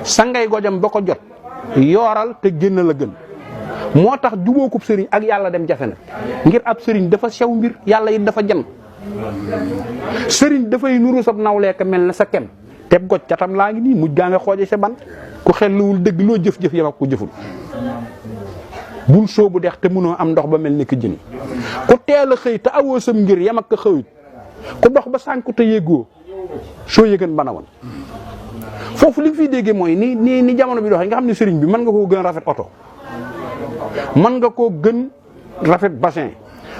sangay gojam ba ko jot yooral te génn la gën moo tax jubóokub sëriñ ak yàlla dem jafe na ngir ab sëriñ dafa sew mbir yàlla it dafa jan sëriñ dafay nuru sab nawleeka mel na sa kem teb goj catam laa ngi nii mujj gaa nga xooje sa ban ku xelluwul dëgg loo jëf-jëf yam ak ku jëful bul soobu dex te mënoo am ndox ba mel ni ki jën ku teel a xëy te awoo sam ngir yam ak ka xëyut ku dox ba sànku te yéegoo soo yëgën bana woon foofu li nga fiy déggee mooy ni jamono bi doxee nga xam ne sëriñ bi mën nga koo gën a rafet oto mën nga koo gën rafet bassin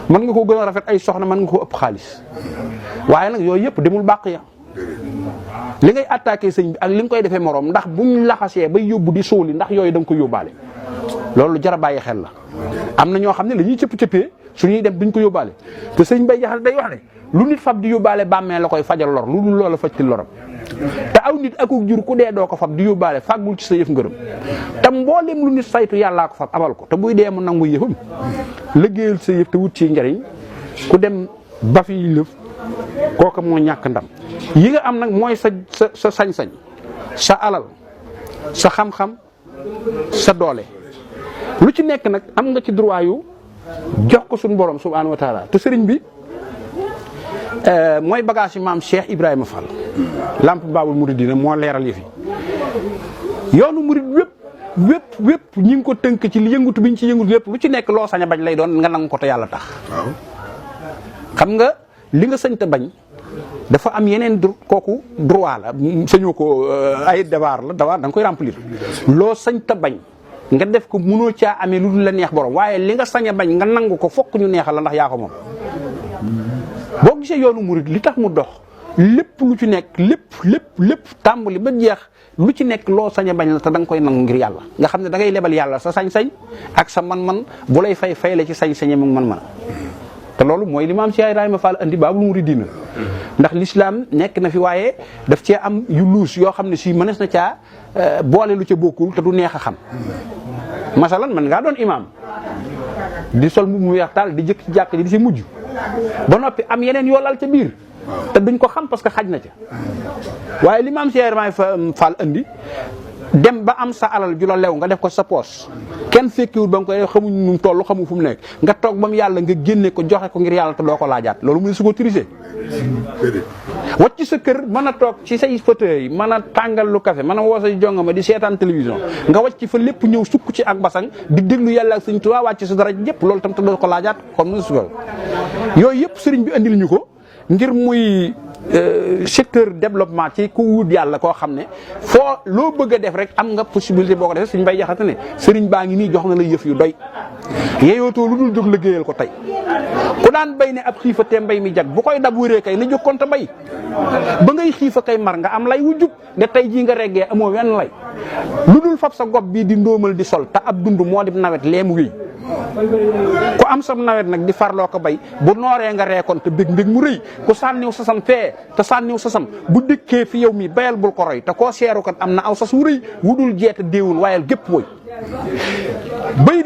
mën nga koo gën a rafet ay soxna mën nga koo ëpp xaalis waaye nag yooyu yëpp demul bàq ya li ngay attaqué sëñ bi ak li nga koy defee moroom ndax buñ laxasee bay yóbbu di suuli ndax yooyu da nga ko yóbbaale loolu jar a bàyyi xel la am na ñoo xam ne dañuy cëpp-cëppee suñuy dem duñ ko yóbbaale te sëñ Bay Jaxate day wax ne lu nit fab di yóbbaale bàmmee la koy fajal lor lu dul loola fajtil loram te aw nit akuk jur ku dee doo ko fab di yóbbaale fàggul ci sa yëf ngërëm te mboolem lu nit saytu yàllaa ko fab abal ko te buy dee mu nangu yëfam liggéeyal sa yëf te wut ci njariñ ku dem ba fi lëf kooka moo ñàkk ndam yi nga am nag mooy sa sañ-sañ sa alal sa xam-xam sa doole lu ci nekk nag am nga ci droit yu jox ko suñu borom subhanahu wa taala te sëriñ bi mooy bagage yi maam Cheikh Ibrahima Fall lamp Baabul Muridina moo leeral yëf yi yoonu murid wépp ñi ngi ko tënk ci li yëngutu bi ñu ci yëngutu lépp lu ci nekk loo sañ a bañ lay doon nga nangu ko te yàlla tax xam nga li nga sañ te bañ dafa am yeneen kooku droit la sañoo ko ay devoir da nga koy remplir loo sañ te bañ nga def ko mënoo caa amee lu dul la neex borom waaye li nga sañ a bañ nga nangu ko fokk ñu neexal la ndax yaa ko moom boo gisee yoonu murid li tax mu dox lépp lu ci nekk lépp tàmbali ba jeex lu ci nekk loo sañ a bañ la te da nga koy nangu ngir yàlla nga xam ne da ngay lebal yàlla sa sañ-sañ ak sa man-man bu lay fay la ci sañ-sañe mu man-man te loolu mooy li maam Cheikh Ibrahima Fall andi Baabul Muridina ndax l'islam nekk na fi waaye daf cee am yu luus yoo xam ne si mënees na caa boole lu ca bokkul te du neex a xam masalan man ngaa doon imaam di sol mbubb mu weex taal di jëkk ci jàkk ji di si mujj ba noppi am yeneen yoo lal ca biir te duñ ko xam parce que xaj na ca waaye li maam Cheikh Ibrahima Fall andi dem ba am sa alal ju la lew nga def ko sa poos kenn fekkiwul ba nga koy xamuñ nu mu toll xamu fu mu nekk nga toog ba mu yàlla nga génne ko joxe ko ngir yàlla te doo ko laajaat loolu mu ne su ko tricher wacc sa kër mën a toog ci say fauteuil mën a tàngal lu café mën a woo sa jongama di seetaan télévision nga wacc fa lépp ñëw sukk ci ak basang di déglu yàlla ak sëñ Tuubaa wàcc sa dara yëpp loolu tam te doo ko laajaat comme mu su ko yooyu yëpp sëriñ bi andil ñu ko ngir muy secteur développement ci ku wut yàlla koo xam ne foo loo bëgg a def rek am nga possibilité boo ko defee sëriñ Bay Jaxate ne sëriñ baa ngi nii jox na la yëf yu doy yeyootoo lu dul jóg liggéeyal ko tey ku daan bay ne ab xiifa te mbay mi jag bu koy dab wéree kay na jóg konta mbay ba ngay xiifa kay mar nga am lay wu jub ne tey jii nga reggee amoo wenn lay lu dul fab sa gob bii di ndóomal di sol te ab dund moo di nawet lee mu wéy ku am sam nawet nag di farloo ko bay bu nooree nga reekoon te bég mu rëy ku sànniw sasam fee te sànniw sasam bu dëkkee fi yow mi bayal bul ko roy te koo seeru kat am na aw sas wu rëy wudul jeeta déewul wayal gépp woy bayit